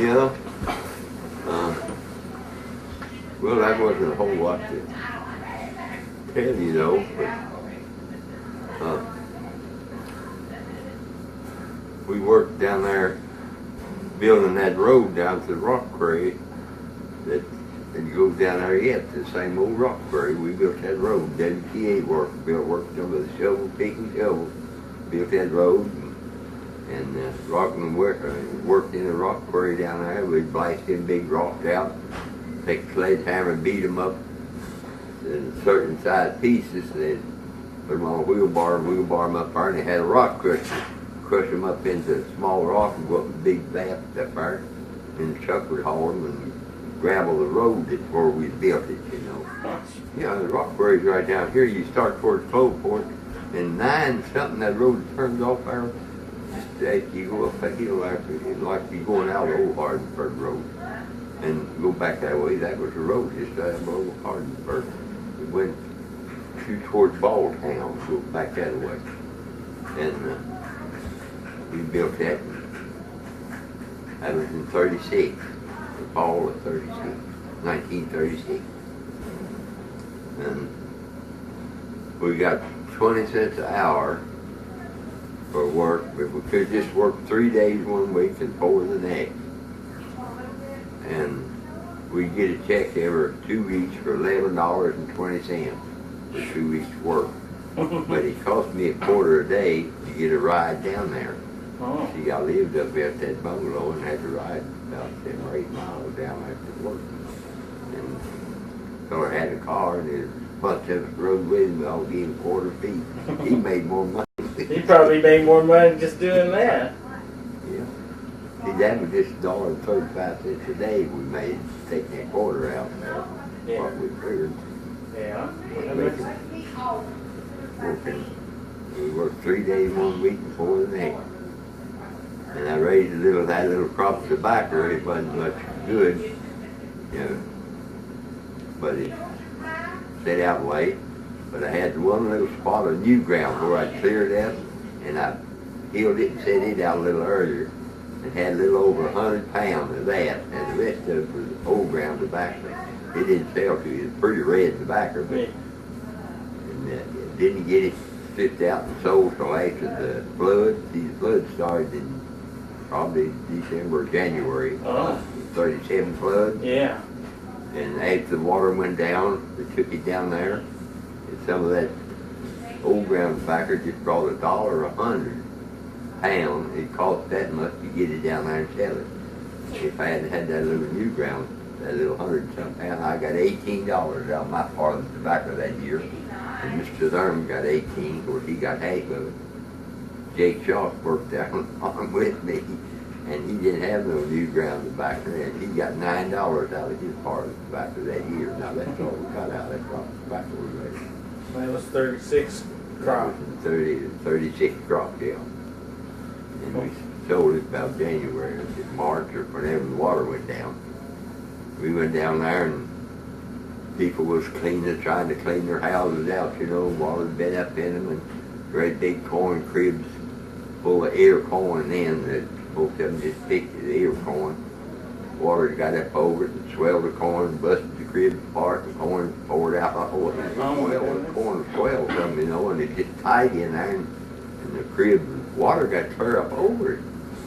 Yeah. Well, that wasn't a whole lot to tell you though, but we worked down there building that road down to the rock quarry that goes down there yet, the same old rock quarry. We built that road. WTA worked with a shovel, picking shovel, built that road, and worked in the rock quarry down there. We'd blast them big rocks out, take a sledgehammer and beat them up in certain size pieces, and then put them on a wheelbarrow them up there, and they had a rock crusher. Crush them up into small rock and go up in big vats up there, and the truck would haul them and gravel the road before we built it, you know. Yeah, the rock quarry's right down here. You start towards Cloveport, and 9-something, that road turns off there. Just as you go up that hill, like you're going out of Old Hardenburg Road, and go back that way. That was the road just out of Old Hardenburg. It went towards Balltown, go back that way, and we built that. That was in 36, the fall of 1936. And we got 20 cents an hour for work, but we could just work 3 days one week and 4 the next. And we get a check every 2 weeks for $11.20 for 2 weeks work. But it cost me a quarter a day to get a ride down there. Oh. See, I lived up there at that bungalow and had to ride about 7 or 8 miles down there to work. And so I had a car, and there's a bunch of us rode with him. I'll give him quarter fee. He made more money. He probably made more money just doing that. Yeah. See, that was just $1.35 a day we made taking that quarter out. Yeah. What we figured. Yeah. We worked 3 days one week and 4 the next. And I raised that little crop of tobacco. It wasn't much good, you know, but it set out late. But I had one little spot of new ground where I cleared out, and I healed it and set it out a little earlier. It had a little over 100 pounds of that, and the rest of it was old ground tobacco. It didn't sell to you. It was pretty red tobacco, but didn't get it stripped out and sold till after the flood. See, the flood started in probably December or January. Oh. 37 flood. Yeah. And after the water went down, they took it down there. And some of that old ground tobacco just brought $1.100 It cost that much to get it down there and sell it. If I hadn't had that little new ground, that little 100-something pound, I got $18 out of my part of the tobacco that year. And Mr. Thurman got 18, of course he got half of it. Jake Shaw worked down on with me, and he didn't have no new ground tobacco, and he got $9 out of his part of the tobacco that year. Now that's all we got out of that crop of tobacco we made. That was 36 crop. 36 crop, yeah. And we sold it about January or March or whenever the water went down. We went down there and people was trying to clean their houses out, you know, water had been up in them, and great big corn cribs full of ear corn in that both of them just picked the ear corn. Water got up over it and swelled the corn, busted the crib apart, the corn poured out all over it. Well, the corn swelled some, you know, and it just tight in there, and the crib, water got clear up over it.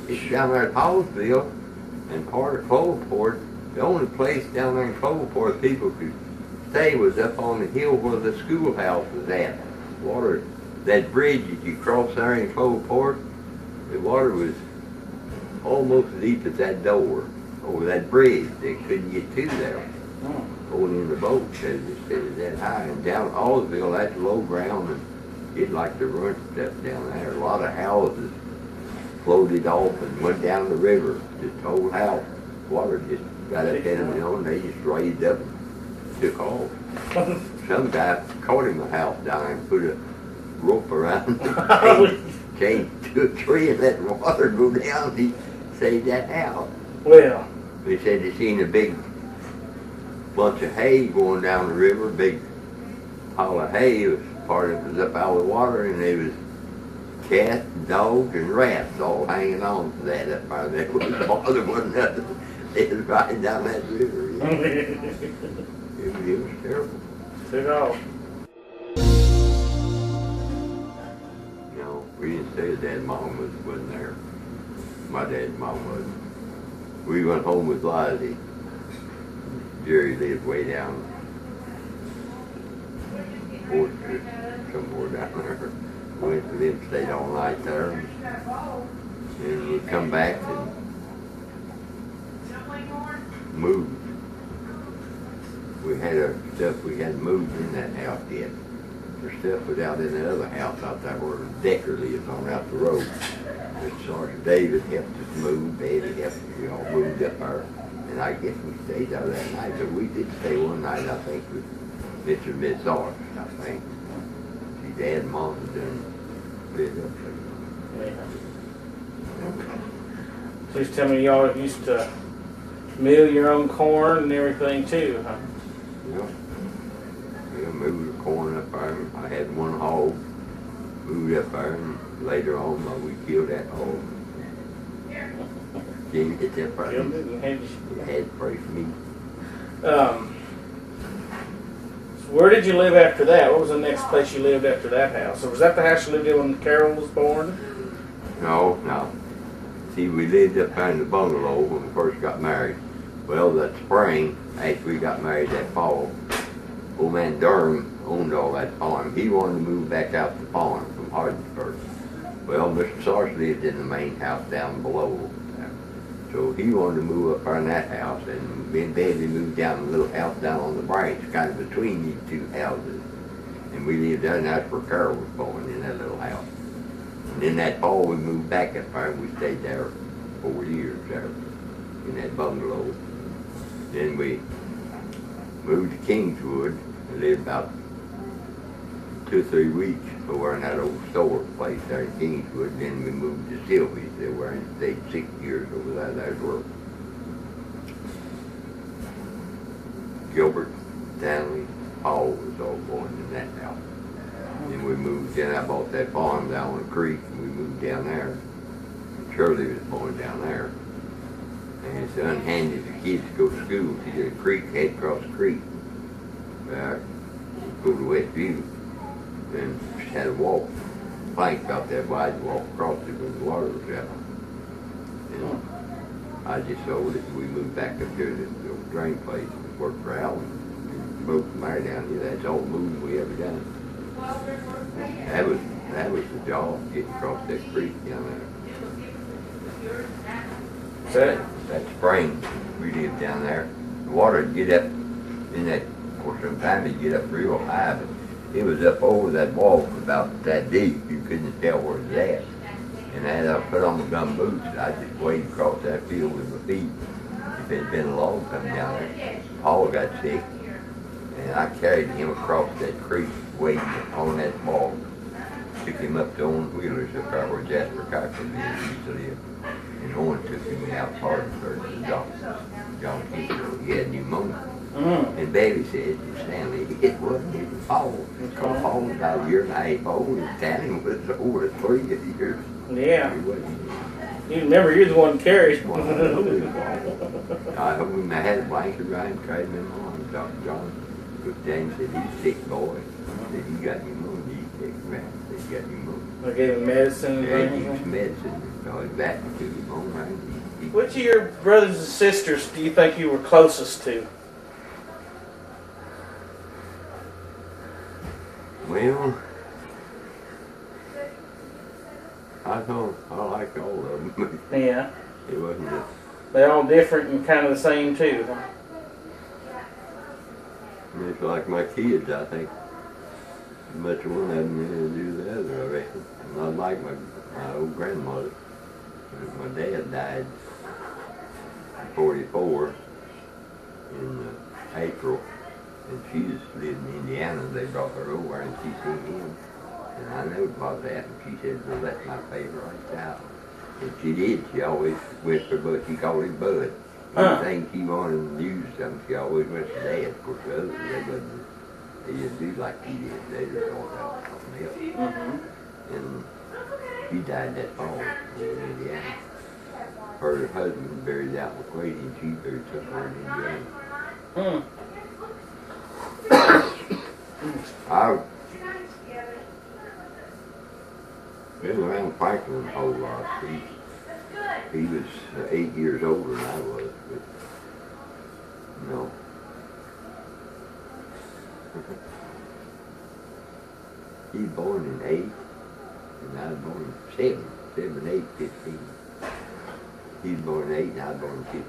It's down there at Hallsville and part of Cloveport. The only place down there in Cloveport people could stay was up on the hill where the schoolhouse was at. Water, that bridge that you cross there in Cloveport, the water was almost as deep as that door over that bridge. They couldn't get to there. Going in the boat, it was that high. And down Hallsville, that's low ground, and you'd like to run stuff down there. A lot of houses floated off and went down the river. Just the whole house, water just got up in them, you know, and they just raised up and took off. Some guy caught him a house down there and put a rope around it, chained to a tree and let the water go down. He saved that house. Well, They said they seen a big bunch of hay going down the river, big pile of hay. It was part of it was up out of the water, and they was cats and dogs and rats all hanging on to that up there. There wasn't nothing. It was right down that river. Yeah. It was terrible. Took off. You know, we didn't say Dad and Mom wasn't there. My dad and Mom wasn't. We went home with Lizzie. Jerry lived way down somewhere down there. We went to them, stayed all night there, and we come back and moved. We had our stuff, we hadn't moved in that house yet. Our stuff was out in that other house out there where Decker lives on out the road. Mr. Sergeant David helped us move, Betty helped us, we all moved up there. And I guess we stayed there that night, but we did stay one night, I think, with Mr. and Miss Arts, I think. See, Dad and Mom had done lived up there. Yeah. Please tell me y'all used to mill your own corn and everything too, huh? Yeah. We moved the corn up there. I had one hog, moved up there, and later on we killed that hog. Didn't get that part. Killed it and Had fresh meat. So where did you live after that? What was the next place you lived after that house? Or was that the house you lived in when Carol was born? No. See, we lived up there in the bungalow when we first got married. Well, that spring, after we got married that fall, old man Durham owned all that farm. He wanted to move back out the farm from Hardinsburg. Well, Mr. Sarge lived in the main house down below. So he wanted to move up there in that house, and me and Betty moved down a little house down on the branch, kind of between these two houses. And we lived there, and that's where Carol was born, in that little house. And then that fall, we moved back up there, and we stayed there 4 years there, in that bungalow. Then we moved to Kingswood, and lived about 2 or 3 weeks over in that old store place there in Kingswood. Then we moved to Sylvia's, there where I stayed 6 years over there. That's where Gilbert, Stanley, Paul was all born in that house. Then we moved, then I bought that farm down on the creek, and we moved down there. And Shirley was born down there. And it's unhandy for kids to go to school. See, the creek, head across the creek. Go to Westview. And just had a walk, plank about that wide, walk across it when the water was out. And I just sold it, and we moved back up there to the old drain place and worked for Alan. And both from there down here, that's all the moving we ever done. That was the job, getting across that creek down there. That spring, we lived down there. The water would get up in that, of course, sometimes it'd get up real high, but it was up over that wall about that deep. You couldn't tell where it was at. And as I put on the gum boots, I just waded across that field with my feet. If it had been a log coming down there, Paul got sick, and I carried him across that creek, wading on that wall. Took him up to Owen Wheeler's up there where Jasper Cocker used to live. And Owen took him out Hardinsburg to the doctor. John Kingsville. He had pneumonia. And Betty said to Stanley, it wasn't even Paul. Because Paul was about a year and a half old, and Stanley was over 3 years. Yeah. You remember you're the one that carried. I told him I had a blanket right and carried him in my arms. Dr. John looked down and said, he's a sick boy. He said, you got pneumonia. You take him out. He said, you got pneumonia. I gave him medicine. Yeah, he used medicine. So he's back to him all right. Which of your brothers and sisters do you think you were closest to? Well, I liked all of them. Yeah. It wasn't just, They're all different and kind of the same too, huh? it's like my kids, I think. Much one of them to do the other, I reckon. Not like my old grandmother. My dad died in 44 in April. And she just lived in Indiana. They brought her over and she seen him. And I knew about that. And she said, well, that's my favorite child. And she did. She always went for Bud. She called him Bud. Anything she wanted to do something, she always went to Dad. Of course, the others, they didn't do like he did. They just thought that was something else. And She died that fall in Indiana. Her husband buried out in McQuady, and she buried somewhere in Indiana. I've been around Franklin a whole lot. He was 8 years older than I was, but no. He was born in 8, and I was born in 7, 7, 8, 15. He was born in 8, and I was born in 15.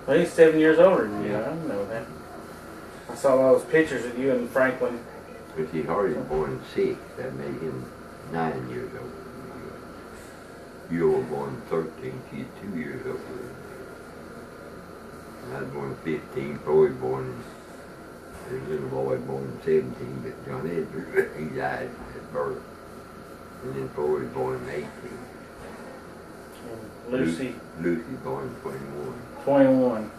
Well, he's 7 years older than you. Yeah. I didn't know that. I saw all those pictures of you and Franklin. But he Hardy was born in 6. That made him 9 years older. You were born 13. She's 2 years older than me. And I was born 15. Floyd born, there's a little boy born 17, but John Edwards, he died at birth. And then Floyd born 18. And Lucy? Lucy born 21. 21.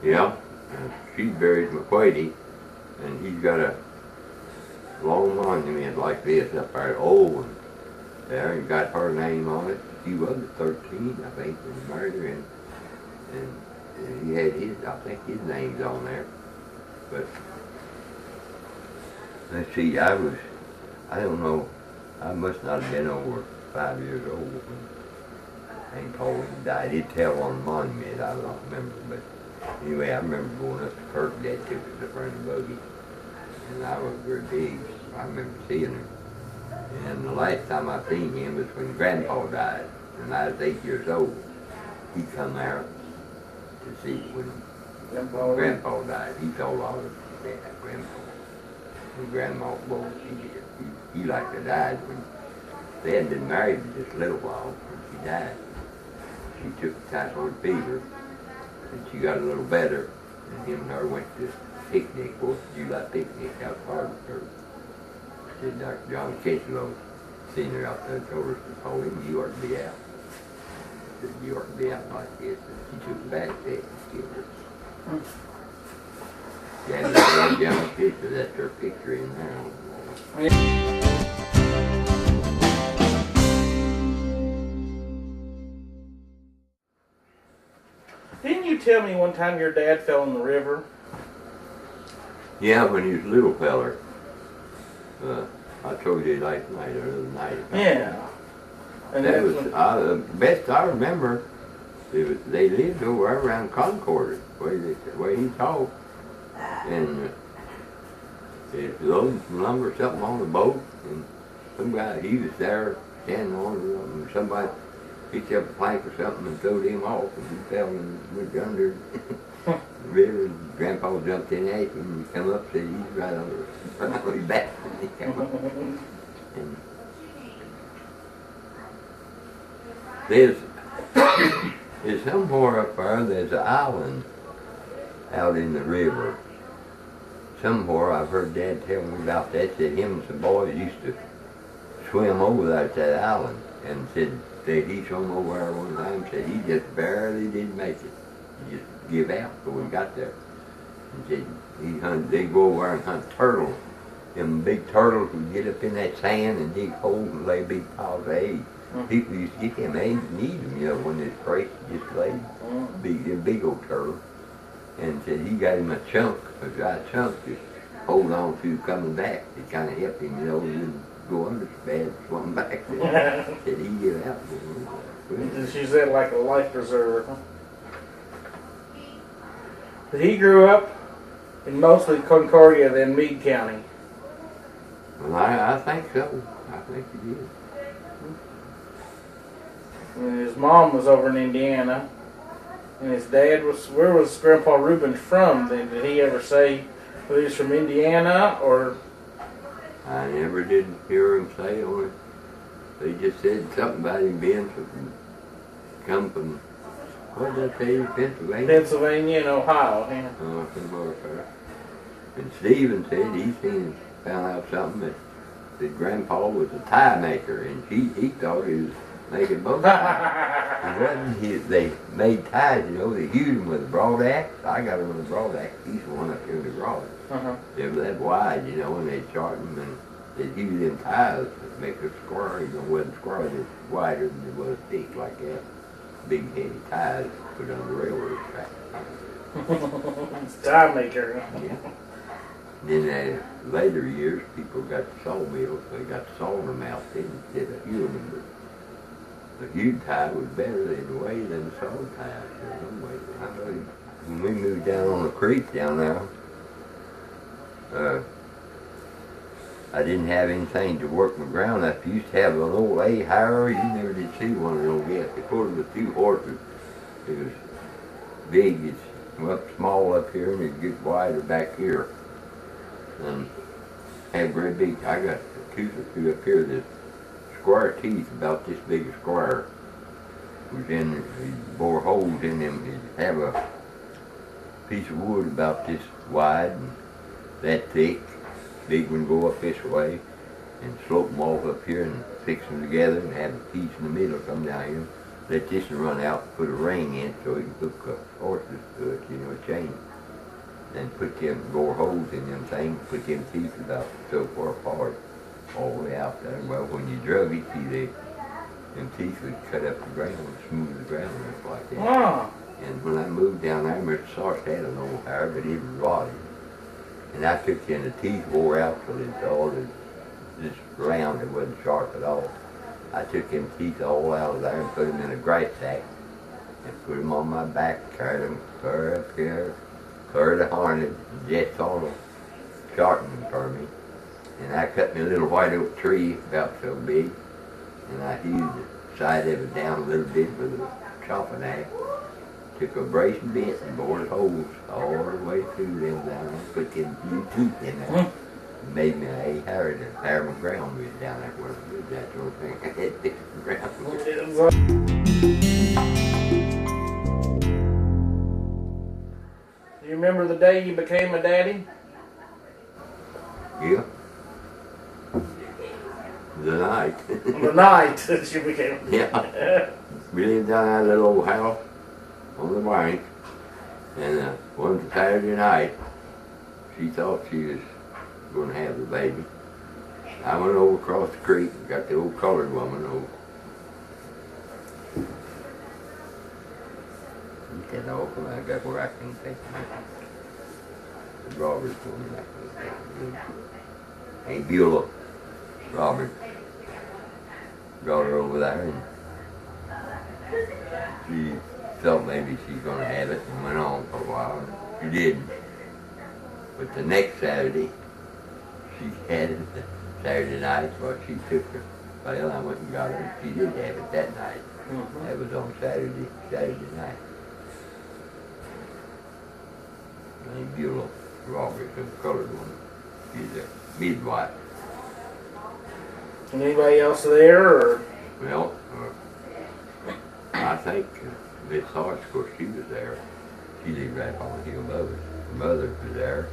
Yeah, she's buried in McQuady, and he's got a long monument like this up there, old one. There, and got her name on it. She was 13, I think, when he married her, and he had his, I think his name's on there. But let's see, I don't know, I must not have been over 5 years old when Aunt Pauline died. He'd tell on the monument, I don't remember, but anyway, I remember going up to Kirk. Dad took us up in the buggy, and I was very big. So I remember seeing her. And the last time I seen him was when Grandpa died, and I was 8 years old. He come out to see when Grandpa died. He told all of us that Grandpa. And Grandma, well, he like to died when they hadn't been married just a little while when she died. She took typhoid fever. And she got a little better, and him and her went to a picnic, 4th of July picnic out of Harvard. Said Dr. John Kitchelow seen her out there and told her, "Oh, you ought to be out." He said, "You ought to be out like this." And she took the back test and killed her. Yeah, that's John picture. That's her picture in there on the wall. Didn't you tell me one time your dad fell in the river? Yeah, when he was a little feller. I told you last night or the other night. Yeah. And That was the best I remember. They lived over around Concord, where he talked, and it loaded some lumber, something on the boat, and some guy, he was there standing on it, and somebody picked up a plank or something and throwed him off, and he fell and went under the river, and Grandpa jumped in at him, and he come up and said, "He's right on his back," and he came up. And there's somewhere up there, there's an island out in the river. Somewhere I've heard Dad tell me about that, that him and some boys used to swim over there to that island, and said that he swam over there one time, said he just barely did make it. He just give out before we got there. And said they'd go over there and hunt turtles. Them big turtles would get up in that sand and dig holes and lay big piles of eggs. People used to get them eggs and eat them, when this crazy just laid big old turtle. And said he got him a dry chunk to hold on to coming back. It kind of helped him, he wouldn't go under so bad, swung back there. Said he get out. Just use that like a life preserver, huh? But he grew up in mostly Concordia, then Meade County. Well, I think so. I think he did. And his mom was over in Indiana. And his dad was, where was Grandpa Reuben from? Did he ever say whether he's from Indiana or? I never did hear him say on it. They just said something about him being come from, what did I say, Pennsylvania? Pennsylvania and Ohio, yeah. Somewhere there. And Stephen said found out something that Grandpa was a tie maker, and he thought he was making both ties. It wasn't they made ties, you know, they used them with a broad axe. I got them with a broad axe. He's the one up here in the garage. They were that wide, you know, and they'd sharpen them and they'd use them ties to make a square. You know, it wasn't square, it was wider than it was thick like that. Big heavy ties put on the railroad track. It's a tie maker. Yeah. Then later years, people got the sawmills, so they got the sawing them out instead of hewing them. But the hewed tie was better in a way than the sawed ties. You know, when we moved down on the creek down there, I didn't have anything to work my ground. I used to have an old harrow. You never did see one of those yet. They put it with 2 horses. It was big. It's small up here and it gets wider back here. And had very big. I got a tooth or 2 up here. The square teeth about this big a square was in. You bore holes in them. You'd have a piece of wood about this wide and that thick. Big one go up this way and slope them off up here and fix them together and have a piece in the middle come down here. Let this one run out and put a ring in so you can hook horses to it, you know, a chain. And put them, bore holes in them things, put them teeth about so far apart all the way out there. Well, when you drug it, see, them teeth would cut up the ground and smooth the ground and stuff like that. Wow. And when I moved down there, Mr. Sarce had an old harrow, but it was rotted. And I took in the teeth wore out so it's all just round, it wasn't sharp at all. I took them teeth all out of there and put them in a grass sack and put them on my back, carried them clear up here, clear the harness, and just sort of sharpened them for me. And I cut me a little white oak tree about so big, and I hewed the side of it down a little bit with a chopping axe. Took a bracing bit and bored holes all the way through them down there, put them few teeth in there. Made me a harrow to harrow my ground with down there where I lived. That's the only thing I had to the ground with. Do you remember the day you became a daddy? Yeah. The night. The night that you became. Yeah. We lived down in that little old house on the bank, and one Saturday night, she thought she was going to have the baby. I went over across the creek and got the old colored woman over. Get that off, and I got where I can take the Robert's woman. I can take it. Aunt Beulah, Robert, brought her over there, and she thought maybe she's going to have it, and went on for a while. She didn't. But the next Saturday, she had it the Saturday night, so she took her. Well, I went and got her. She did have it that night. That was on Saturday night. Named Beulah Roberts, the colored one. She's a midwife. Anybody else there, or? Well, I think Miss Sarge, of course, she was there. She lived right on the hill above us. Her mother was there.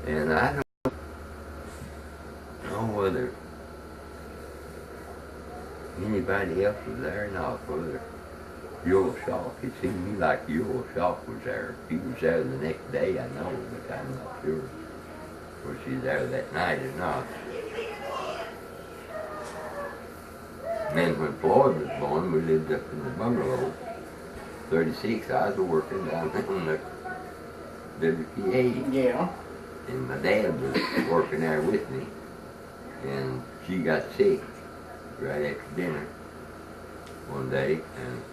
And I don't know whether anybody else was there or not, whether Yule Shock. It seemed to me like Yule Shock was there. He was there the next day, I know, but I'm not sure whether she was there that night or not. And then when Floyd was born, we lived up in the bungalow, 36. I was working down on the WPA. Yeah. And my dad was working there with me. And she got sick right after dinner one day. And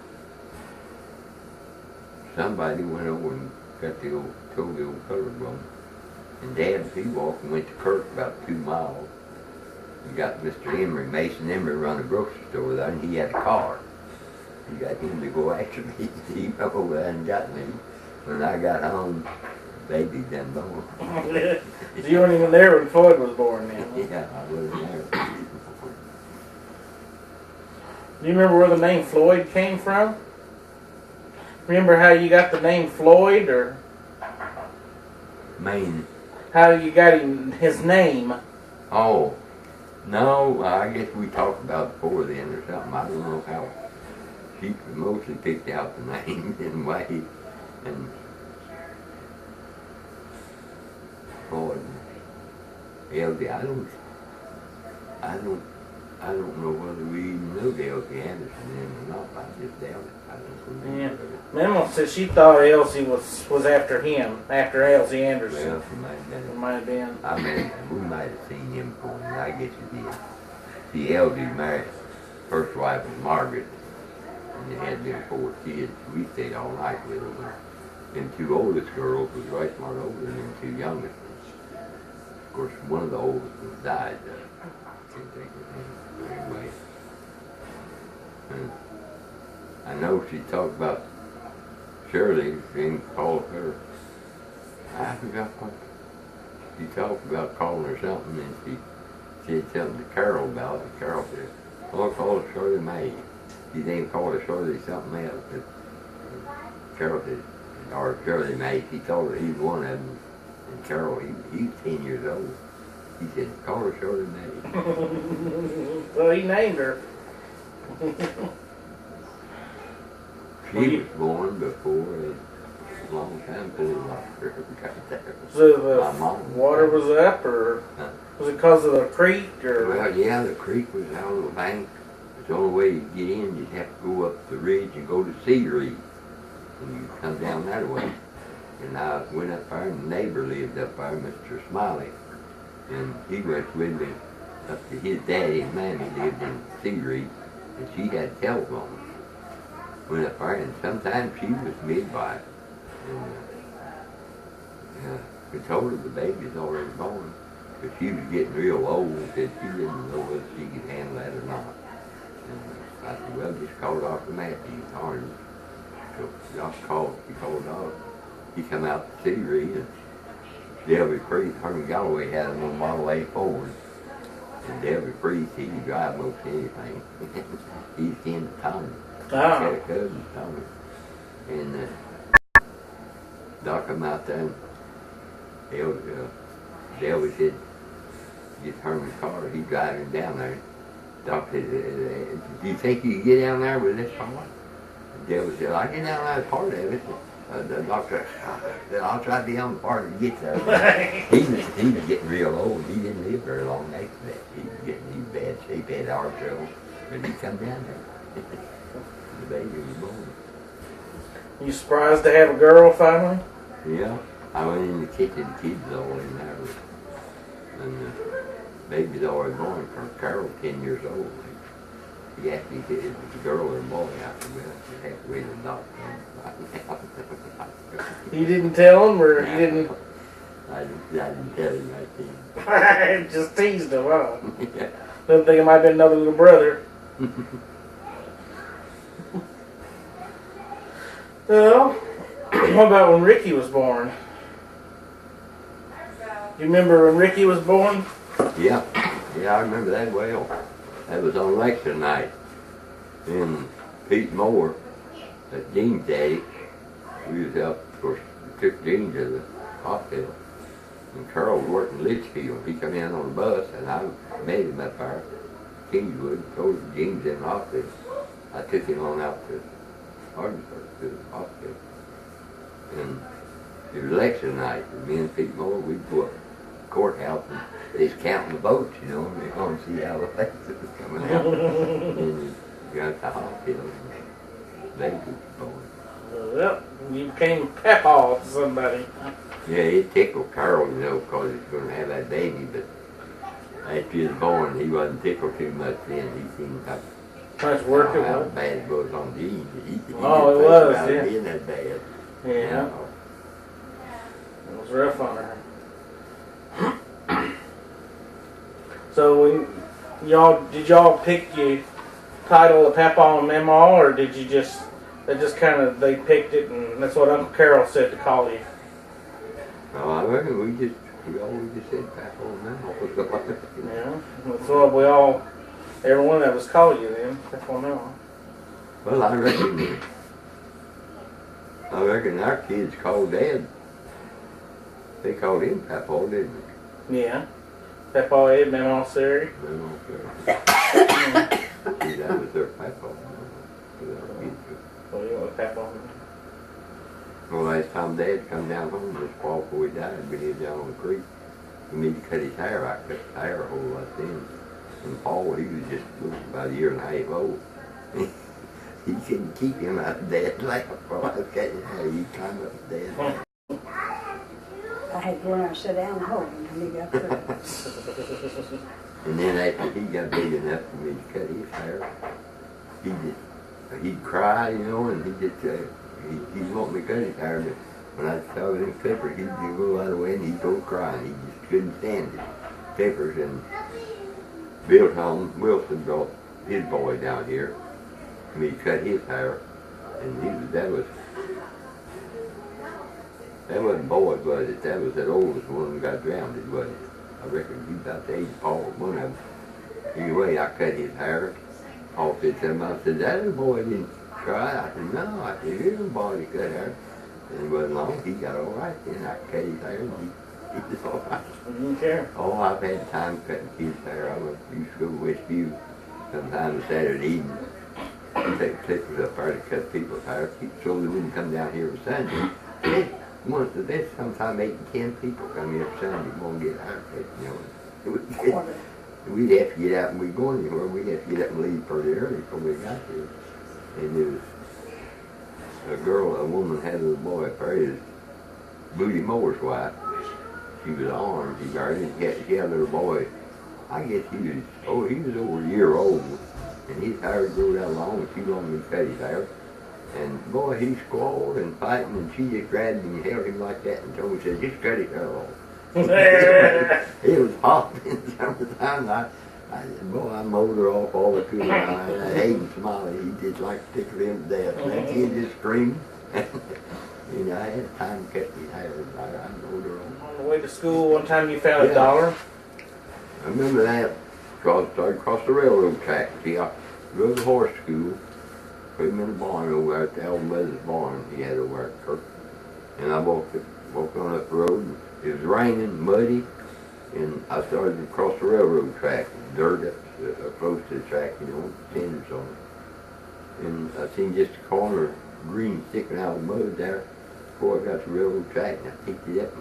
somebody went over and told the old colored woman. And Dad, he walked and went to Kirk about 2 miles. He got Mr. Emery, Mason Emery, run a grocery store there, and he had a car. He got him to go after me. He went over there and got me. When I got home, baby done born. So you weren't even there when Floyd was born then? Huh? Yeah, I wasn't there. Do you remember where the name Floyd came from? Remember how you got the name Floyd, or Maine. how you got his name? Oh, No, I guess we talked about it before then or something. I don't know how. She mostly picked out the names and way. And boy, Elsie, I don't know whether we even know Elsie Anderson then or not. I just doubt it. I don't Yeah. remember it. Mama said she thought Elsie was after him, after Elsie Anderson. Well, she might have It been. might have been. I mean, we might have seen him before, and I guess we did. See, Elsie married, first wife was Margaret, and they had them 4 kids. We stayed all night with them. And 2 oldest girls was right smart older than them 2 youngest ones. Of course, one of the oldest ones died. I can't think of her name. Anyway. And I know she talked about Shirley being called her. I forgot what. She talked about calling her something, and she said something to Carol about it. Carol said, "Oh, call her Shirley May." She then called her Shirley something else. But Carol said, or Shirley May. She told her he was one of them, and Carol, he's 10 years old. He said, "Call her Shirley May." Well, he named her. She was born before a long time before we lost her. So My the mom. water was up, or Huh? was it because of the creek, or? Well, yeah, the creek was out on the bank. It's the only way you get in. You'd have to go up the ridge and go to Sea Reed. And you come down that way. And I went up there, and the neighbor lived up there, Mr. Smiley. And he went with me up to his daddy and mammy lived in Sea Reed. And she had a telephone. Went up there, and sometimes she was midwife. And we told her the baby's already born. But she was getting real old and said she didn't know whether she could handle that or not. And I said, well, just call Dr. Matthews, Orange. So she called off. He come out to Sea Reed, and Delby Priest, Herman Galloway had him on Model A Ford. And Delby Priest, he could drive most anything. He's kin to Tommy. Ah. Had a cousin, Tommy. And Doc come out there, and Delby said, get Herman's car. He driving down there. Doc said, do you think you can get down there with this car? And Delby said, I get down there with part of it. The doctor said, I'll try to be on the part that gets there. he was getting real old. He didn't live very long after that. He was getting in bad shape, had heart trouble. But he come down there. The baby was born. You surprised to have a girl finally? Yeah. I went in the kitchen, the kids all in there. And the baby's already born. Carol's 10 years old. He asked me if it was a girl or a boy. I said, well, you have to wait a doctor. You didn't tell him, or you didn't? I didn't tell him right then. Just teased him, huh? Yeah. Didn't think it might have been another little brother. Well, what about when Ricky was born? You remember when Ricky was born? Yeah, I remember that well. That was on election night. And Pete Moore, that Dean's daddy, we was out, of course, we took Dean to the hospital. And Carl was working Litchfield. He come in on the bus, and I met him up there, Kingswood, told him Dean's in the hospital. I took him on out to Arkansas, to the hospital. And it was election night, and me and Pete Moore, we'd go up to the courthouse and they's counting the votes, you know, and they're going to see how the faces was coming out. And we got to the hospital, and the baby was born. Well, you became Papaw to somebody. Yeah, it tickled Carl, you know, because he's going to have that baby, but after he was born, he wasn't tickled too much then. He seemed like Much work it how was. bad it was on Dean. He Oh, it didn't think was, about yeah. being that bad. Yeah, it was rough on her. So when did y'all pick your title of Papa and Mama, or did you they picked it, and that's what Uncle Carol said to call you? No, I reckon we always just said Papa and Mama. Yeah, that's what every one of us call you then, Papa and Mama. Well, I reckon our kids called Dad. They called him Papa, didn't they? Yeah, Papa Ed, Mama Sari. See, that was their papa. Oh, you want Papa? Well, last time Dad come down home this fall before he died, we lived down on the creek. We need to cut his hair. I cut his hair a whole lot then. And Paul, he was just about a year and a half old. He couldn't keep him out of Dad's lap while I was cutting his hair. He'd climb up to Dad's lap. I had to go around and sit down and hold him when he got through. And then after he got big enough for me to cut his hair, he'd cry, you know, and he'd want me to cut his hair, but when I saw him clippers, he'd go out of the way and he'd go crying. He just couldn't stand it. Clippers. And Bill Tom Wilson brought his boy down here for me to cut his hair, and that wasn't boy, was it? That was that oldest one who got drowned, wasn't it? I reckon he was about the age of Paul, one of them. Anyway, I cut his hair. Paul said to him, I said, that little boy didn't cry. I said, no. I said, here's a boy that cut hair. And it wasn't long, he got all right. Then I cut his hair, and he was all right. You didn't care. Oh, I've had time cutting kids' hair. I used to go to Westview sometimes Saturday evening. I'd take clippers up there to cut people's hair, so they wouldn't come down here for Sunday. Once a day, sometime 8 to 10 people come here Sunday and won't get a haircut, you know. We'd have to get out and we'd go anywhere. We'd have to get up and leave pretty early before we got there. And there was a woman had a little boy up there, his Booty Moore's wife. She was orange, he married, and she had a little boy. I guess he was over a year old, and his hair grew out long, and she wanted me to cut his hair. And boy, he squalled and fighting, and she just grabbed him and held him like that and told me, said, just cut his hair off. It was hot in the summertime. I mowed her off all the cool. I hated Smiley. He just like to tickle him to death. And that kid just screamed. You know, I had time to cut his hair. I mowed her off. On the way to school, one time you found $1. I remember that. Started across the railroad track. See, I rode the horse school. Put him in the barn over there at the old mother's barn he had over at Kirk. And I walked on up the road. And it was raining, muddy, and I started to cross the railroad track. Dirt up close to the track, you know, tenders on it. And I seen just a corner of green sticking out of the mud there before I got to the railroad track, and I picked it up.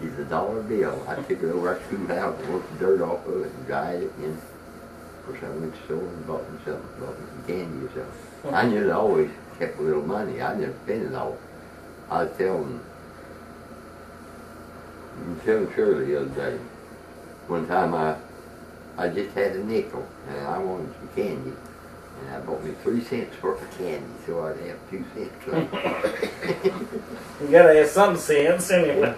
It's $1 bill. I took it over our schoolhouse and worked the dirt off of it and dried it, and of course I went to the store and bought me some candy or something. I knew I always kept a little money. I never spent it all. I was telling Shirley the other day, one time I just had a nickel and I wanted some candy, and I bought me 3 cents worth of candy, so I'd have 2 cents left. You gotta have some sense anyway.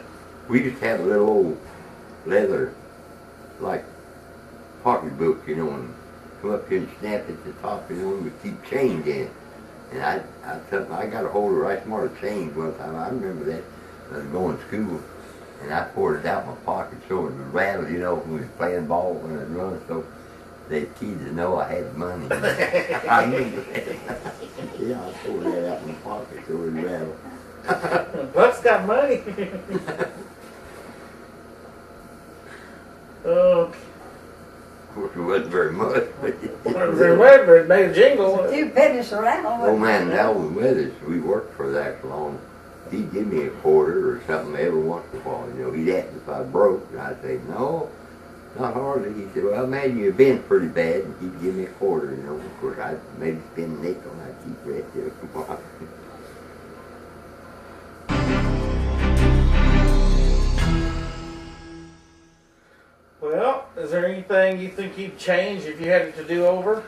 We just have a little old leather, like pocketbook, you know, and come up here and snap at the top, you know, and we keep change in it. And I got a hold of right smart change one time. I remember that. I was going to school, and I poured it out in my pocket so it would rattle, you know, when we was playing ball when I'd run, so the kids would know I had money. I remember that. Yeah, I poured that out in my pocket so it would rattle. Buck's got money. Oh. Of course, it wasn't very much. Remember, it made a jingle. Do business around. Oh man, Alvin Weathers, we worked for that long. He'd give me a quarter or something every once in a while. You know, he'd ask if I broke, and I'd say, no, not hardly. He said, well, man, you've been pretty bad, and he'd give me a quarter, you know. Of course, I'd maybe spend a nickel, and I'd keep the rest of it. Well, is there anything you think you'd change if you had it to do over?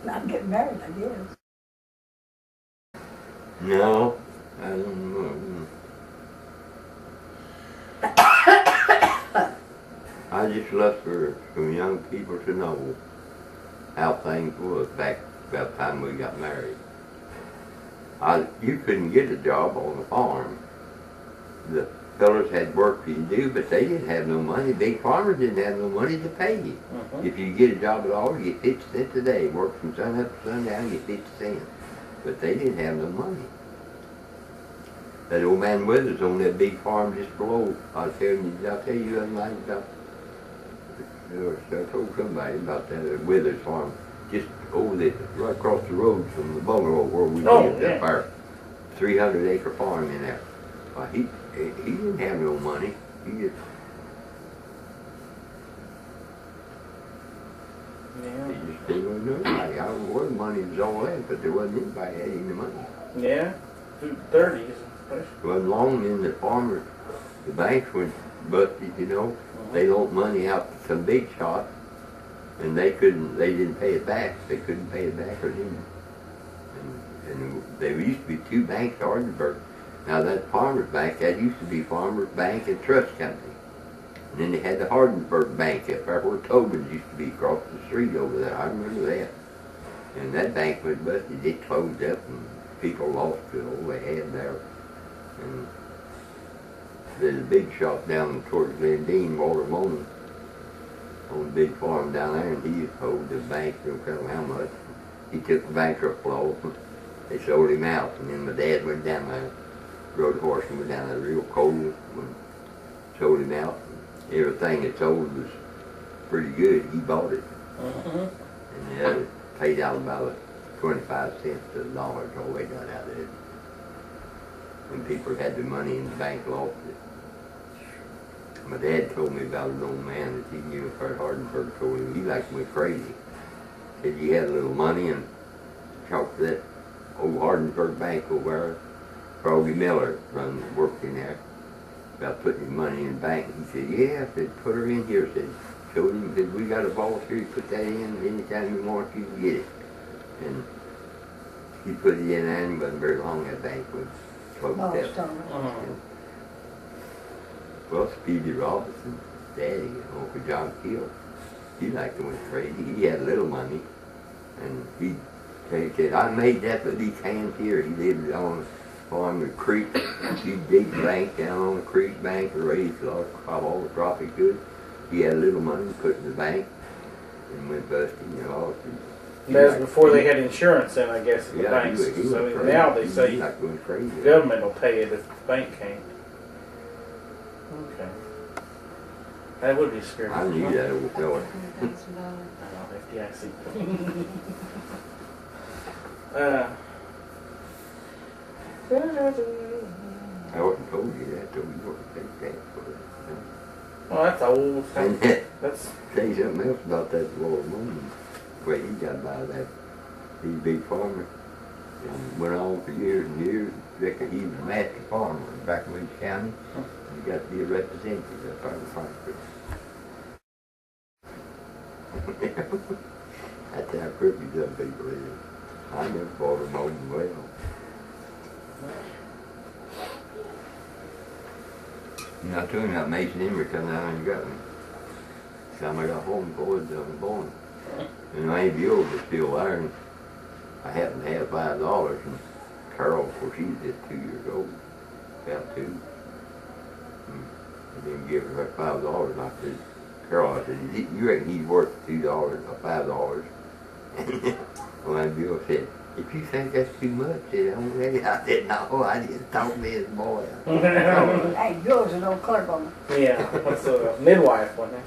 Not getting married, I guess. No, I don't know. I just love for some young people to know how things was back about the time we got married. You couldn't get a job on the farm. The fellas had work for you to do, but they didn't have no money. Big farmers didn't have no money to pay you. If you get a job at all, you get 50 cents a day. Work from sun up to sundown, you get 50 cents. But they didn't have no money. That old man Withers on that big farm just below. I'll tell you the other night about. I told somebody about that Withers farm, just over there, right across the road from the bungalow where we lived up there. 300-acre farm in there. He didn't have no money. He just didn't know nobody. I don't know where the money was all at, but there wasn't anybody had any money. Yeah, through the 30s. It wasn't long in the farmers, the banks went busted, you know. They loaned money out to some big shot, and they didn't pay it back. They couldn't pay it back or didn't. And there used to be two banks, Hardenberg. Now that Farmers Bank, that used to be Farmers Bank and Trust Company. And then they had the Hardenberg Bank up there where Tobin's used to be across the street over there. I remember that. And that bank was busted. It closed up and people lost all they had there. And there's a big shop down towards Glendine, Walter Monin, on a big farm down there, and he owed the bank, don't tell him how much. He took the bankrupt law, they sold him out, and then my dad went down there, rode a horse and went down there real cold, and sold him out. Everything that sold was pretty good. He bought it. And the other paid out about 25 cents to the dollar, is all they got out of it. When people had the money in the bank, lost it. My dad told me about an old man that he knew at Hardenberg told him he like went crazy. Said he had a little money and talked to that old Hardenberg bank over there. Froggy Miller worked in there about putting his money in the bank. He said, yeah, I said, put her in here. I said, showed him, said, we got a vault here, you put that in, anytime you want, you can get it. And he put it in there, and it wasn't very long, that bank was closed up. Well, Speedy Robinson, Daddy, Uncle John Keel, he liked to went crazy. He had a little money, and he said, I made that with these hands here. He lived on the creek. He'd dig the bank down on the creek bank and raised a lot of crop, all the crop he could. He had a little money put in the bank and went busting, you know. That was before they had insurance in, I guess, at the banks. He So went now they say crazy. the government will pay it if the bank can't. Okay. That would be scary. I knew that old fella. Yeah, I see. I wasn't told you that, so we wouldn't take that for it. Well, that's old. And That's tell you something else about that Lord Moon. Well, he got by that. He's a big farmer. And went on for years and years. Reckon he was a master farmer in Breckenridge County. He got to be a representative up there in Frankfurt. That's how crooked some people is. I never fought them over well. You know, I told him about Mason Emery come down and got me. Time I got home, boys, I was born. And my Aunt Buell was still there, and I happened to have $5, and Carol, of course, she's just 2 years old, about 2. I didn't give her $5. I said, Carol, I said, you reckon he's worth $2 or $5? And my Aunt Buell said, if you think that's too much, I'm ready. I said, no, I just talked to his boy. Hey, Bill's an old clerk on yeah, that's a midwife, wasn't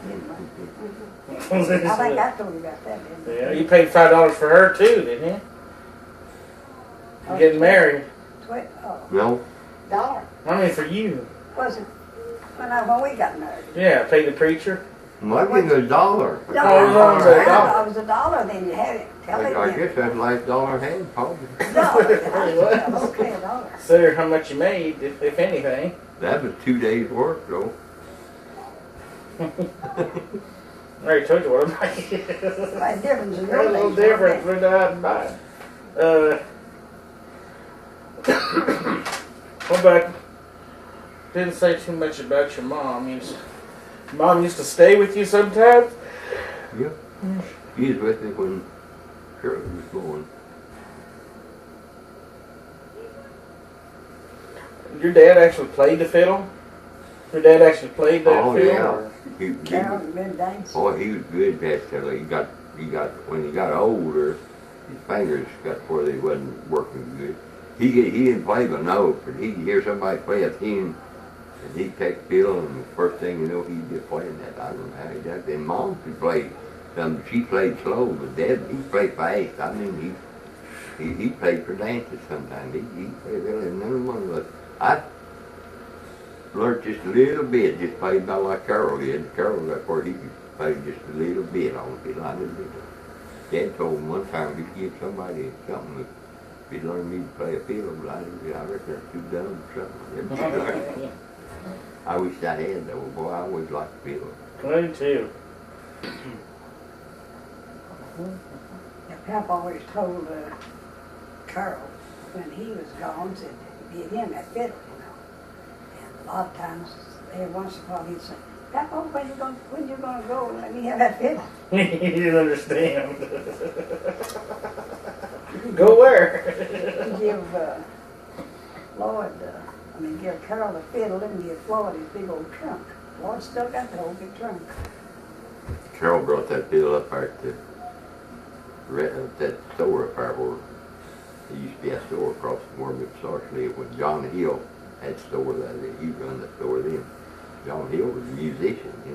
I think I told you about that, didn't it? Yeah, you paid $5 for her too, didn't you? Oh, Getting married. No? $1. I mean, for you. Was it when we got married? Yeah, pay the preacher. Well, I give $1. No, Oh, $1. it was $1, then you had it. Tell it I then. guess that's like $1 hand, probably. No, okay, $1. Consider how much you made, if anything. That was 2 days' work, though. I already told you what I made. Right, difference in There's a your little days, difference wasn't when I had mine. What about, didn't say too much about your mom. Mom used to stay with you sometimes? Yeah. He was with me when Shirley was born. Your dad actually played the fiddle? Your dad actually played that fiddle? Yeah. Or? Carol and Ben Danes. Boy, he was good bass fiddler. When he got older, his fingers got where they wasn't working good. He didn't play the note, but he'd hear somebody play a tune, and he'd take the fiddle, and the first thing you know, he'd be playing that. I don't know how he does it. And Mom could play some. She played slow, but Dad, he played fast. I mean, he played for dances sometimes. He played really. None one of us. I learned just a little bit, just played about like Carol did. Carol, that's where he could play just a little bit on the fiddle. I didn't do that. Dad told him one time he'd give somebody something if he'd learn me to play a fiddle, but I reckon that's too dumb or something. I wish I had though. Boy, I always liked fiddle. Me too. Yeah, Papa always told Carl when he was gone, said, give him that fiddle, you know. And a lot of times, every once in a while, he'd say, Papa, when you gonna go and let me have that fiddle? He didn't understand. Go where? Give give Carol the fiddle and give Floyd his big old trunk. Floyd still got that old big trunk. Carol brought that fiddle up there to that store up there where there used to be a store across from where Mr. Sarge lived when John Hill had a store there. He run the store then. John Hill was a musician. He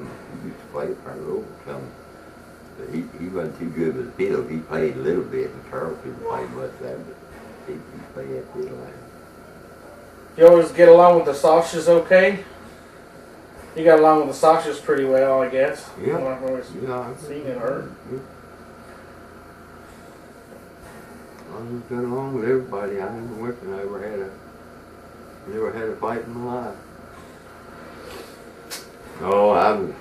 used to play up there a little something. But he wasn't too good with the fiddle. He played a little bit, and Carol couldn't play much there, but he played that fiddle there. You always get along with the Sashes okay? You got along with the Sashes pretty well, I guess. Yeah. I've always seen and heard. Yeah. I was got along with everybody. I never had a fight in my life. Oh,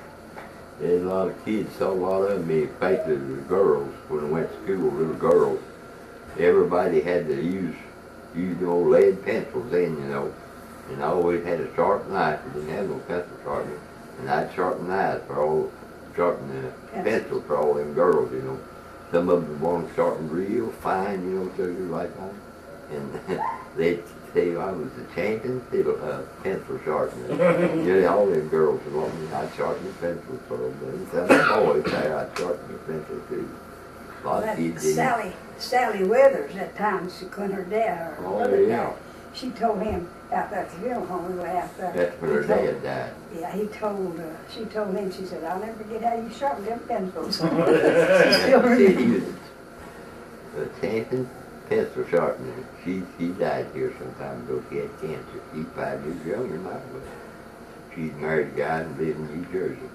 there's a lot of kids, saw a lot of me, especially the girls, when I went to school, little girls. Everybody had to use the old lead pencils then, you know. And I always had a sharp knife. We didn't have no pencil sharpener. And I'd sharpen knives sharpen the pencils for all them girls, you know. Some of them wanted sharpened real fine, you know, so you like that. And they'd say I was a champion pencil sharpener. Nearly all them girls would want me. I'd sharpen the pencils for them. But some of the boys there, I'd sharpen the pencil too. A lot of kids didn't. Sally Withers, at times, when her dad, her mother died, she told him out there at the funeral home, we were out there. That's when her dad died. Yeah, she told him, she said, I'll never forget how you sharpened them pencils. He was a champion pencil sharpener. She died here some time ago. She had cancer. She's 5 years younger than I was. She's married a guy and lived in New Jersey.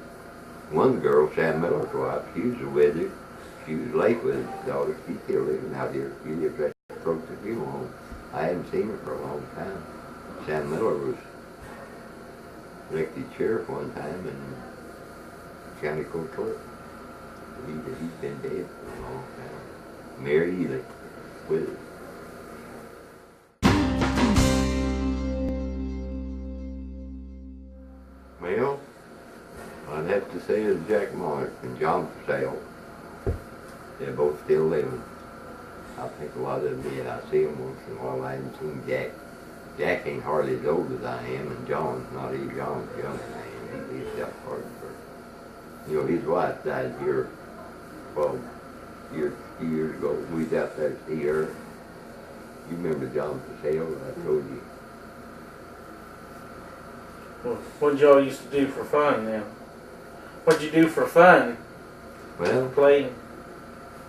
One girl, Sam Miller's wife, she was a wizard. She was late with his daughter. She's still living out here. She lives right across the funeral home. I haven't seen her for a long time. Sam Miller was elected sheriff one time and county court clerk. He's been dead for a long time. Mary Ely with it. Well, I'd have to say it's Jack Mark and John Purcell. They're both still living. I think a lot of them did. I see them once in a while. I haven't seen Jack. Jack ain't hardly as old as I am, and John's not even John's younger than I am. He lives out Hartford. You know, his wife died here 12 years ago. We was out there to see her. You remember John Purcell? I told you. Well, what did y'all used to do for fun then? What'd you do for fun? Well, playing.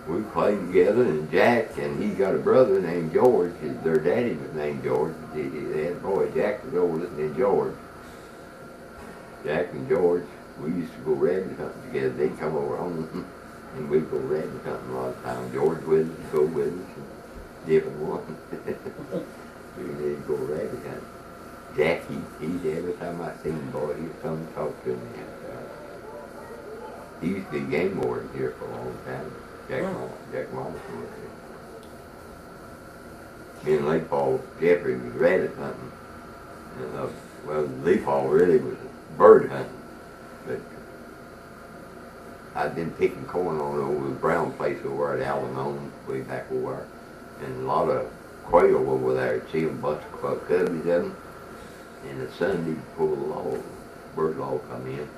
We played together, and Jack, and he got a brother named George. Their daddy was named George. They had a boy. Jack was oldest, and then George. Jack and George, we used to go rabbit hunting together. They'd come over home, and we'd go rabbit hunting a lot of times. George with us, go with us, and different ones. We'd go rabbit hunting. Jack, every time I seen him, boy, he'd come and talk to me. He used to be game warden here for a long time. Jack Mama. Me and Lake Paul Jeffrey was rabbit hunting. And, Lake Paul really was bird hunting. But I'd been picking corn on over the brown place over at Allen way back over. And a lot of quail over there. I'd see them bunch of cubbies of them. And the Sunday before the bird law come in,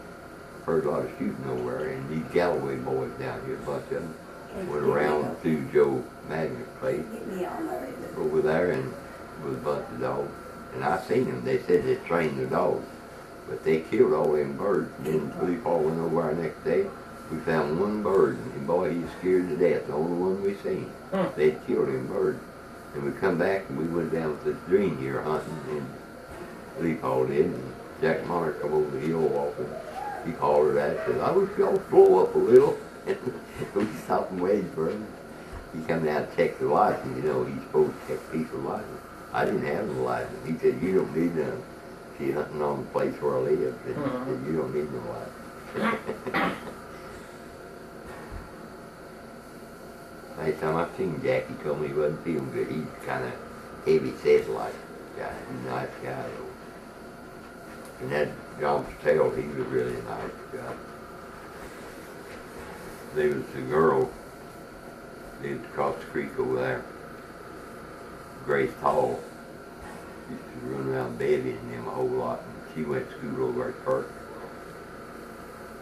heard a lot of shooting over there. And these Galloway boys down here, a bunch of them, went around to Joe Magnus' place over there, and with a bunch of dogs. And I seen them. They said they trained their dogs. But they killed all them birds. And then the police all went over our next day. We found one bird. And boy, he was scared to death. The only one we seen. They'd killed them birds. And we come back and we went down to the green deer hunting. And police hauled in. And Jack Monner come over the hill walking. He hollered at us. Said, I wish y'all slow up a little. And we stopped and waited for him. He come down and checked the license. You know, he's supposed to check people's license. I didn't have no license. He said, you don't need none. She's hunting on the place where I live. And he said, you don't need no license. Last time I seen Jack, he told me he wasn't feeling good. He's kind of heavy set like guy. He's a nice guy though. And that John Patel, he was really a nice guy. There was a girl lived across the creek over there. Grace Hall. Used to run around babying them a whole lot. And she went to school over at Kirk.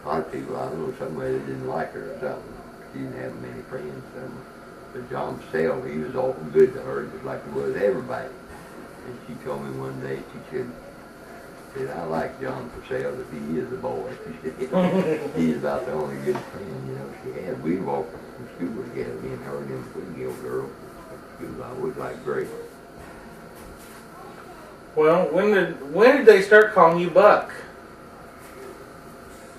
A lot of people, I don't know, somebody that didn't like her or something. She didn't have many friends. But John Purcell, he was awful good to her, just like he was everybody. And she told me one day, she said, I like John Purcell, but he is a boy. He's about the only good friend, you know, she had. We walked from school together, me and her and them Foothill girls at school. I always liked Grace. Well, when did they start calling you Buck?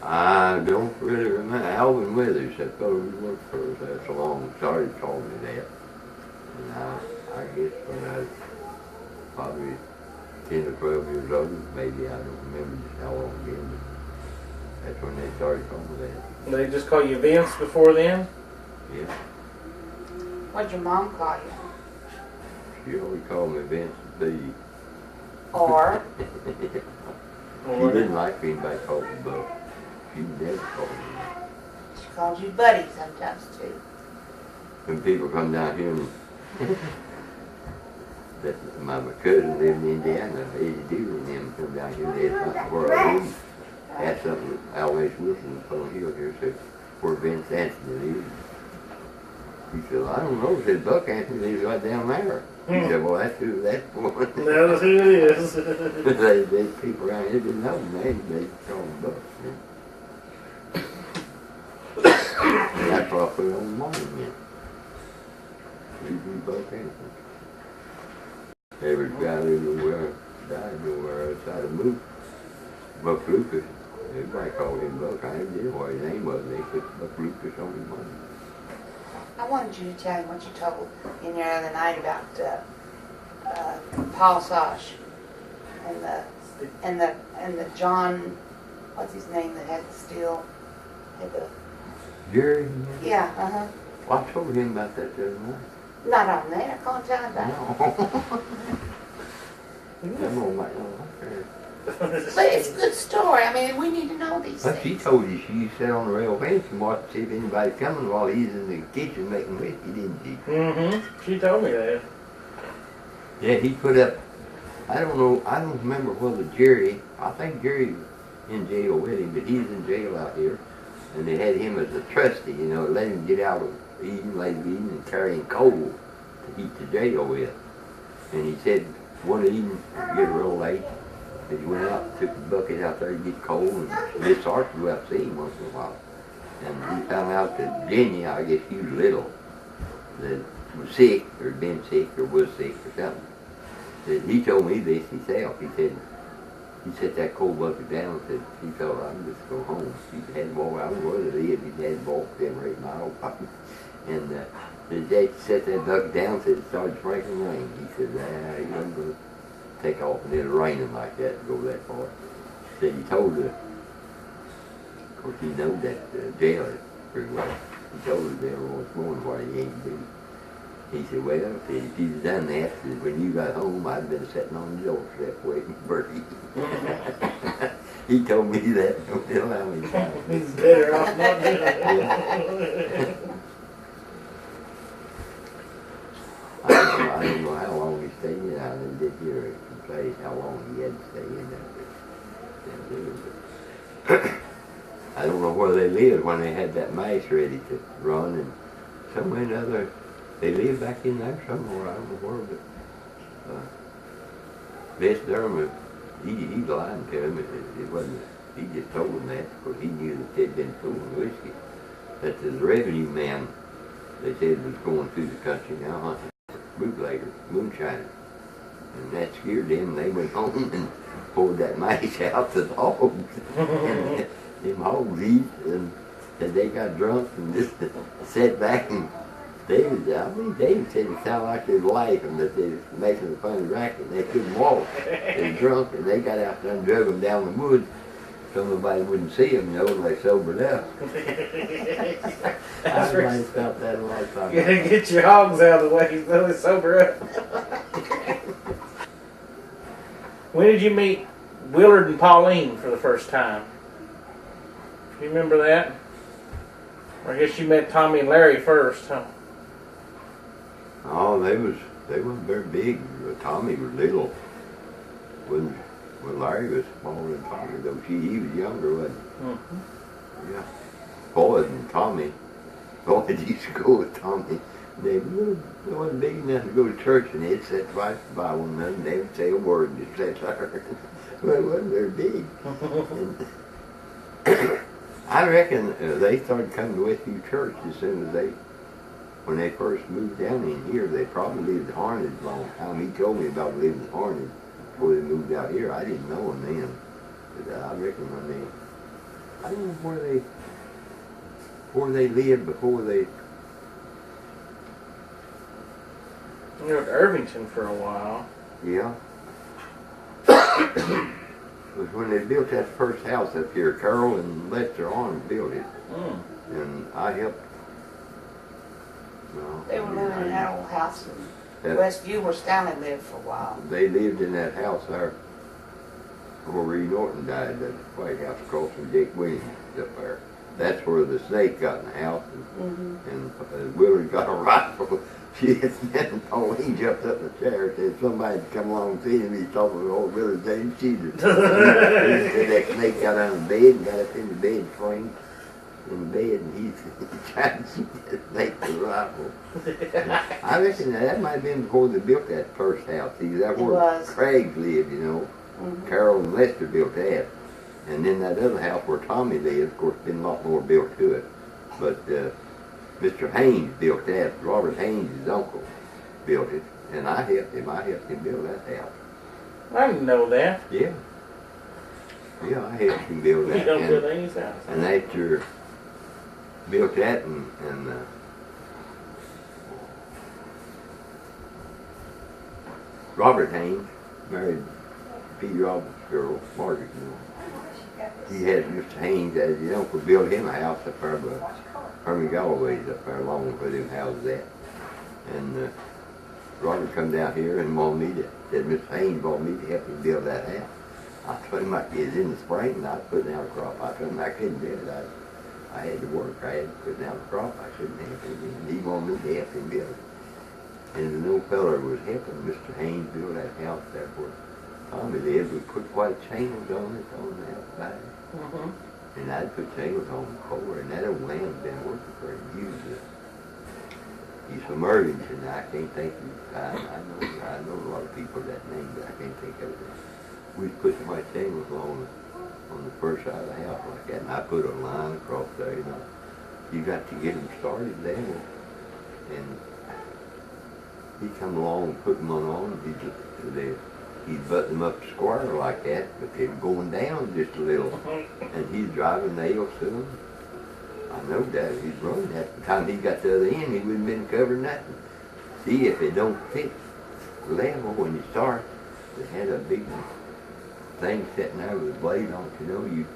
I don't really remember. Alvin Withers, that fellow who worked for us there so long, started calling me that. And I guess when I was probably 10 or 12 years old, maybe, I don't remember just how long again, but that's when they started calling me that. They just call you Vince before then? Yeah. What'd your mom call you? She always called me Vincent B. Or? She didn't like me anybody called me Buck. She never called me that. She called you Buddy sometimes too. When people come down here and that my cousin lived in Indiana, Eddie Deaver and them come down here, they had something where I live. Had something with Always Wilson on Hill here, said, where Vince Anthony lives. He said, I don't know, said Buck Anthony lives right down there. He said, well, that's who that's for. That's who it is. There's people around here didn't know him, they call him Buck. That's why I put it on the monument. We Buck Anthony. Every guy lived over died over outside of Moose. Buck Lucas. Everybody called him Buck. I didn't know what his name was. They put Buck Lucas on his money. I wanted you to tell me what you told in there the other night about Paul Sosh and the John, what's his name that had the steel, had the Jerry? yeah, Well, I told him about that the other night. not on there. Go and tell him about it. No. I'm on my own. But it's a good story. I mean, we need to know these But she things. told you she sat on the rail fence and watched to see if anybody's coming while he's in the kitchen making whiskey, didn't she? Mm-hmm. She told me that. Yeah, he put up, I don't know, I don't remember whether Jerry, I think Jerry was in jail with him, but he's in jail out here. And they had him as a trustee, you know, let him get out of eating late evening and carrying coal to heat the jail with. And he said one evening, get real late, that he went out and took the bucket out there to get coal, and Miss Archer would out to see him once in a while. And he found out that Jenny, I guess he was little, that was sick, or had been sick, or was sick, or something. That he told me this himself. He said, he set that coal bucket down and said, he felt I can just go home. He had to walk, I don't know where he lived, he had to walk 7 or 8 miles. And the Jake set that bucket down and said, it started sprinkling rain. He said, you wasn't going to take off and it raining like that and go that far. Said he told her, of course he knows that jailer pretty well. He told the jailer once morning what he ain't do. He said, well, if you'd done that, when you got home, I'd been sitting on the doorstep waiting for you. He told me that. Don't tell how many times. He's better off not doing it. I don't know how long he stayed in. I did hear him say how long he had to stay in there. I don't know where they lived when they had that mash ready to run, and somewhere or another, they lived back in there somewhere. I don't know where, but Les Dermott, he lied to him. It wasn't, he just told him that because he knew that they'd been pulling whiskey. That the revenue man, they said, was going through the country now hunting for bootleggers, moonshiners. And that scared them. They went home and poured that mash out to the hogs. And them hogs eat, and they got drunk and just sat back and David said it sounded like they was laughing, that they was making a funny racket. They couldn't walk. They were drunk, and they got out there and drug them down the woods so nobody wouldn't see them, they sobered up. I felt that a lot of times. Get your hogs out of the way so they sober up. When did you meet Willard and Pauline for the first time? Do you remember that? Or I guess you met Tommy and Larry first, huh? Oh, they weren't very big. Tommy was little. Well, Larry was smaller than Tommy, though he was younger, wasn't he? Mm-hmm. Yeah. Boyd and Tommy, Boyd used to go with Tommy. They wasn't big enough to go to church, and they'd sit right by one another, and they would say a word and just sit there. Well, it wasn't very big. And I reckon they started coming to Westview Church as soon as when they first moved down in here. They probably lived in Harnage a long time. He told me about living in Harnage before they moved out here. I didn't know them then, but I reckon I don't know where they lived before they. You were at Irvington for a while. Yeah. It was when they built that first house up here. Carol and Lester Arnold built it. Mm. And I helped. Well, they were living in that old house in Westview where Stanley lived for a while. They lived in that house there where Reed Norton died, that White House across from Jake Williams up there. That's where the snake got in the house, and Willard got a rifle. She and Pauline jumped up in the chair and said somebody had come along and seen him. He's talking to old Willard James Cheeser. That snake got on the bed and got up in the bed swing in the bed, and he tried to shoot that snake with a rifle. I reckon that might have been before they built that first house. See, that's where Craig lived, Mm-hmm. Carol and Lester built that. And then that other house where Tommy lived, of course, been a lot more built to it. But Mr. Haynes built that. Robert Haynes, his uncle, built it. And I helped him. Build that house. I didn't know that. Yeah. Yeah, I helped him build that. You don't build Haynes' house. And after built that and Robert Haynes married Peter Roberts' girl, Margaret. He had Mr. Haynes as his uncle built him a house up there, but Herman Galloway's up there along with them houses at. And Robert come down here and said Mr. Haynes wanted me to help him build that house. I told him it was in the spring and I was putting out a crop. I told him I couldn't do it. I had to work. I had to put down a crop. I couldn't help him. And he wanted me to help him build it. And the old feller was helping Mr. Haynes build that house there where Tommy lived. We put white shingles on it on the outside. Mm-hmm. And I'd put shingles on the floor. And that old man had been working for him. He's from Irvington. I can't think of his time. I know a lot of people that name, but I can't think of it. We put white shingles on the first side of the house like that, and I put a line across there, You got to get them started there. And he'd come along and put them on, he'd button them up square like that, but they were going down just a little. And he's driving nails to them. I know that he's running that. By the time he got to the other end, he wouldn't have been covering nothing. See, if it don't fit level when you start, they had a big thing sitting there with a blade on it, you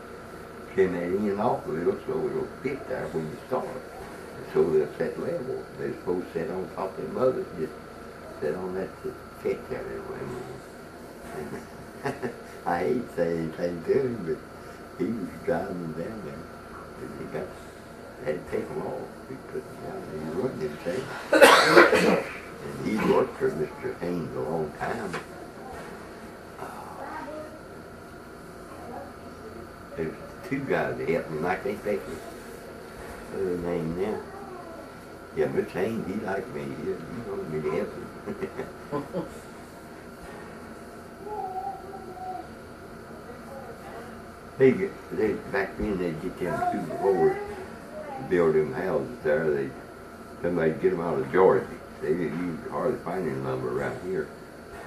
trim that in off a little so it'll fit there when you start. And so they'll set level. They're supposed to sit on top of their mothers, just sit on that to catch that anyway. And I hate to say anything to him, but he was driving them down there. And had to take them off. He put them down and he run them things. And he worked for Mr. Haynes a long time. There's two guys that helped me, and I can't think of their name now. Yeah, Mr. Haynes, he liked me. He wanted me to help him. Back then they'd get them 2 floors to build them houses there. Somebody'd get them out of Georgia. You hardly find any lumber around here.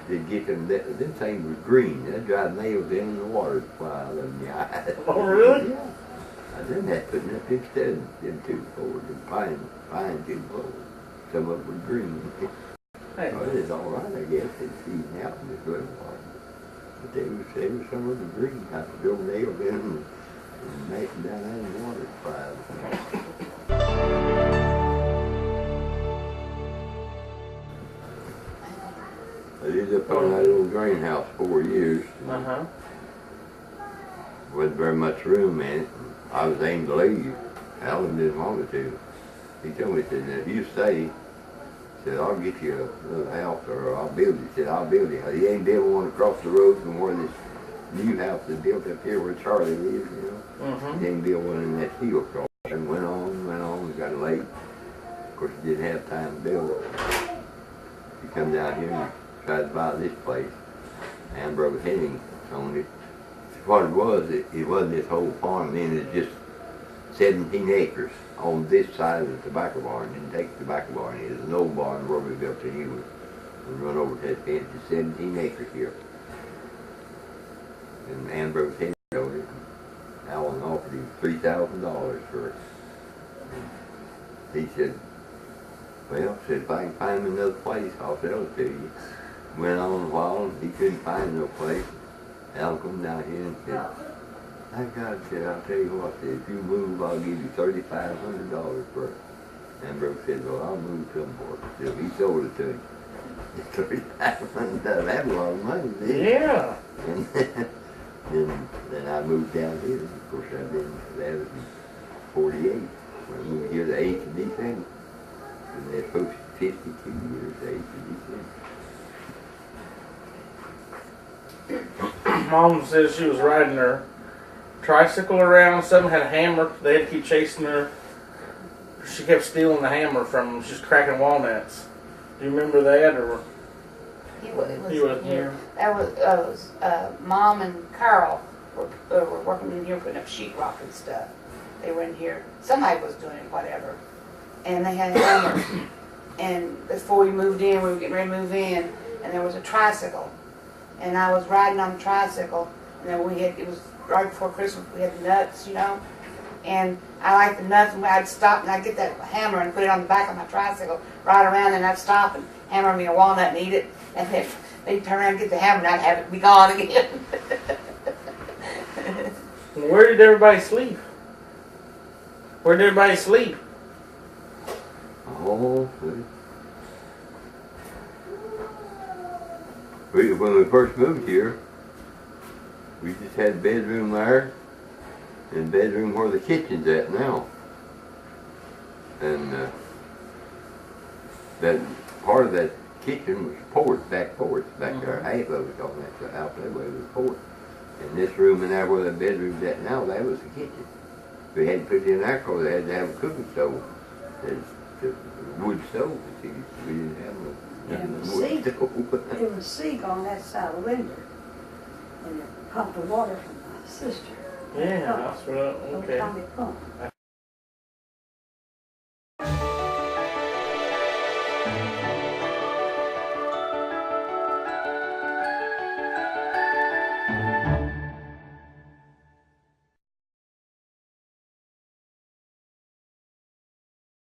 They'd get them things was green. They'd drive nails in the water to fly out of them in the eyes. Oh, really? Yeah. I done that putting up instead of them 2 floors, and pine 2 floors. Some of them were green. Hey. Well, it's all right, I guess. It's eating out in this little part. But they was some of them green. I could build nails in them and make them down there in the water to fly out. I lived up on that little greenhouse 4 years. Uh-huh. Wasn't very much room in it. I was aiming to leave. Alan didn't want me to. He told me, he said, if you stay, he said, I'll get you a little house, or I'll build it. He said, I'll build it. He ain't building one across the road from where this new house is built up here where Charlie lives, you know. Mm-hmm. He ain't built one in that field cross. And went on, got late. Of course, he didn't have time to build it. He come down here and tried to buy this place. Ambrose Henning owned it. What it wasn't this whole farm then, it's just 17 acres on this side of the tobacco barn. Didn't take the tobacco barn. It was an old barn where we built it. We run over to that fence. It's 17 acres here. And Ambrose Henning owned it. Alan offered him $3,000 for it. And he said, well, if I can find another place, I'll sell it to you. Went on a while, and he couldn't find no place. Al come down here and said, thank God, said, I'll tell you what, said, if you move, I'll give you $3,500 for it. Ambrose said, well, I'll move some for it. So he sold it to him. $3,500, that's a lot of money, didn't it? Yeah. And then I moved down here. Of course, I've been, that was in 48. When I moved here the 8th of December. And they're supposed to be 52 years, the 8th of December. Mom says she was riding her tricycle around. Someone had a hammer. They had to keep chasing her. She kept stealing the hammer from them. She was cracking walnuts. Do you remember that? Or He wasn't wasn't here. here. That was Mom and Carl were working in here putting up sheetrock and stuff. They were in here. Somebody was doing it, whatever. And they had a hammer. And before we moved in, we were getting ready to move in, and there was a tricycle. And I was riding on the tricycle, and then it was right before Christmas, we had nuts, you know. And I liked the nuts, and I'd stop and I'd get that hammer and put it on the back of my tricycle, ride around, and I'd stop and hammer me a walnut and eat it. And then they'd turn around and get the hammer, and I'd have it be gone again. where did everybody sleep? Where did everybody sleep? Oh, when we first moved here, we just had a bedroom there and a bedroom where the kitchen's at now. And that part of that kitchen was porch, back porch, back there. Half of it on that out that way was porch. And this room in there where the bedroom's at now, that was the kitchen. We had to put it in there because they had to have a cooking stove. The wood stove. We didn't have no wood stove. There was a sink on that side of the window. And it pumped the water from my sister. Yeah, that's right. Little Okay. tiny pump.